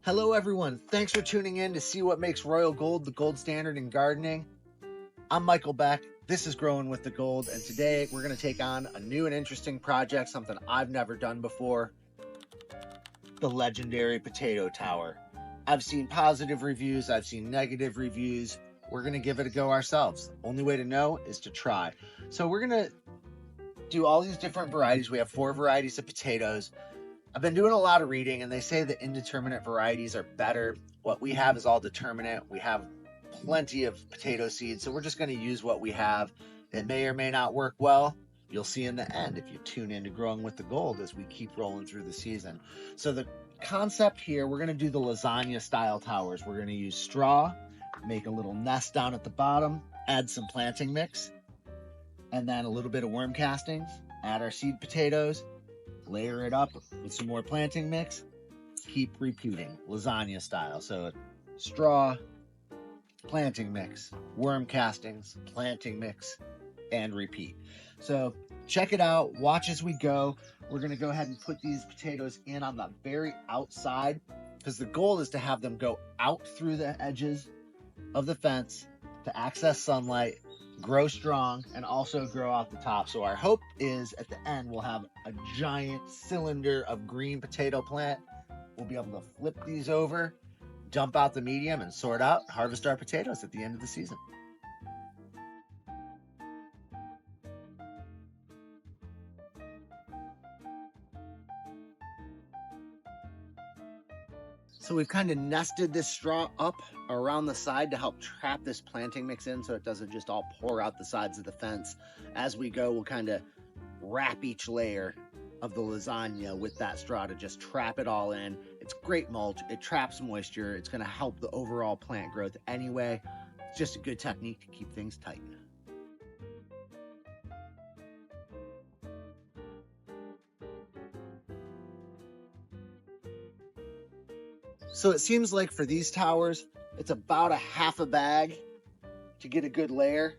Hello everyone, thanks for tuning in to see what makes Royal Gold the gold standard in gardening. I'm Michael Beck, this is Growing with the Gold, and today we're going to take on a new and interesting project, something I've never done before, the legendary potato tower. I've seen positive reviews, I've seen negative reviews. We're going to give it a go ourselves. Only way to know is to try. So we're going to do all these different varieties. We have 4 varieties of potatoes. I've been doing a lot of reading, and they say the indeterminate varieties are better. What we have is all determinate. We have plenty of potato seeds, so we're just going to use what we have. It may or may not work well. You'll see in the end if you tune into Growing with the Gold as we keep rolling through the season. So the concept here, we're going to do the lasagna style towers. We're going to use straw, make a little nest down at the bottom, add some planting mix, and then a little bit of worm castings, add our seed potatoes, layer it up with some more planting mix, keep repeating, lasagna style. So straw, planting mix, worm castings, planting mix, and repeat. So check it out, watch as we go. We're going to go ahead and put these potatoes in on the very outside, because the goal is to have them go out through the edges of the fence to access sunlight, grow strong, and also grow out the top. So our hope is at the end we'll have a giant cylinder of green potato plant. We'll be able to flip these over, dump out the medium, and sort out, harvest our potatoes at the end of the season. So we've kind of nested this straw up around the side to help trap this planting mix in so it doesn't just all pour out the sides of the fence. As we go, we'll kind of wrap each layer of the lasagna with that straw to just trap it all in. It's great mulch, it traps moisture, it's going to help the overall plant growth anyway. It's just a good technique to keep things tight. So it seems like for these towers, it's about a half a bag to get a good layer.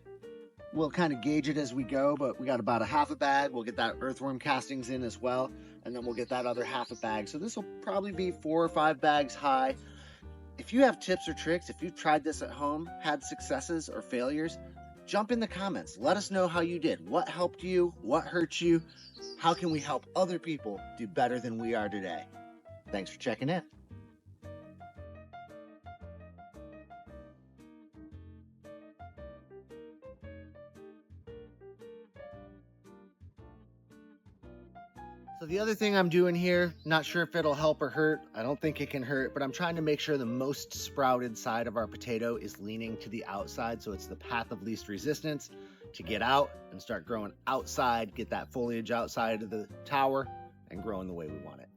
We'll kind of gauge it as we go, but we got about a half a bag. We'll get that earthworm castings in as well, and then we'll get that other half a bag. So this will probably be 4 or 5 bags high. If you have tips or tricks, if you've tried this at home, had successes or failures, jump in the comments. Let us know how you did. What helped you? What hurt you? How can we help other people do better than we are today? Thanks for checking in. So the other thing I'm doing here, not sure if it'll help or hurt. I don't think it can hurt, but I'm trying to make sure the most sprouted side of our potato is leaning to the outside. So it's the path of least resistance to get out and start growing outside, get that foliage outside of the tower and growing the way we want it.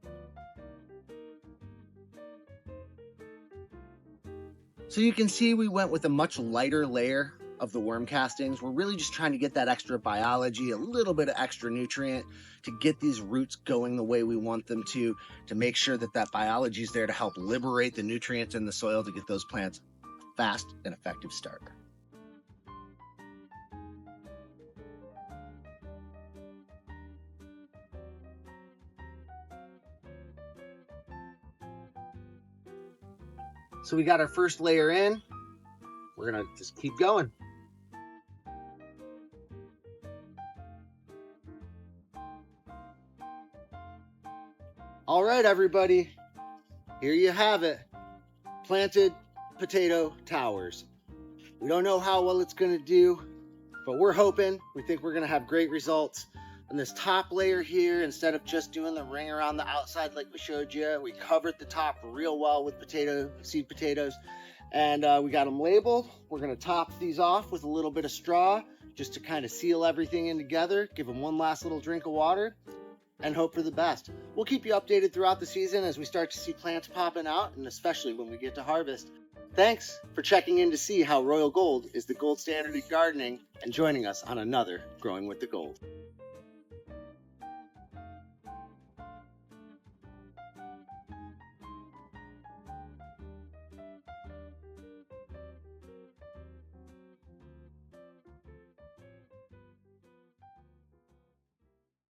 So you can see we went with a much lighter layer of the worm castings. We're really just trying to get that extra biology, a little bit of extra nutrient to get these roots going the way we want them to make sure that that biology is there to help liberate the nutrients in the soil to get those plants a fast and effective start. So we got our first layer in. We're gonna just keep going. All right, everybody, here you have it. Planted potato towers. We don't know how well it's gonna do, but we're hoping, we think we're gonna have great results. And this top layer here, instead of just doing the ring around the outside like we showed you, we covered the top real well with seed potatoes. And we got them labeled. We're gonna top these off with a little bit of straw just to kind of seal everything in together, give them one last little drink of water, and hope for the best. We'll keep you updated throughout the season as we start to see plants popping out, and especially when we get to harvest. Thanks for checking in to see how Royal Gold is the gold standard in gardening and joining us on another Growing with the Gold.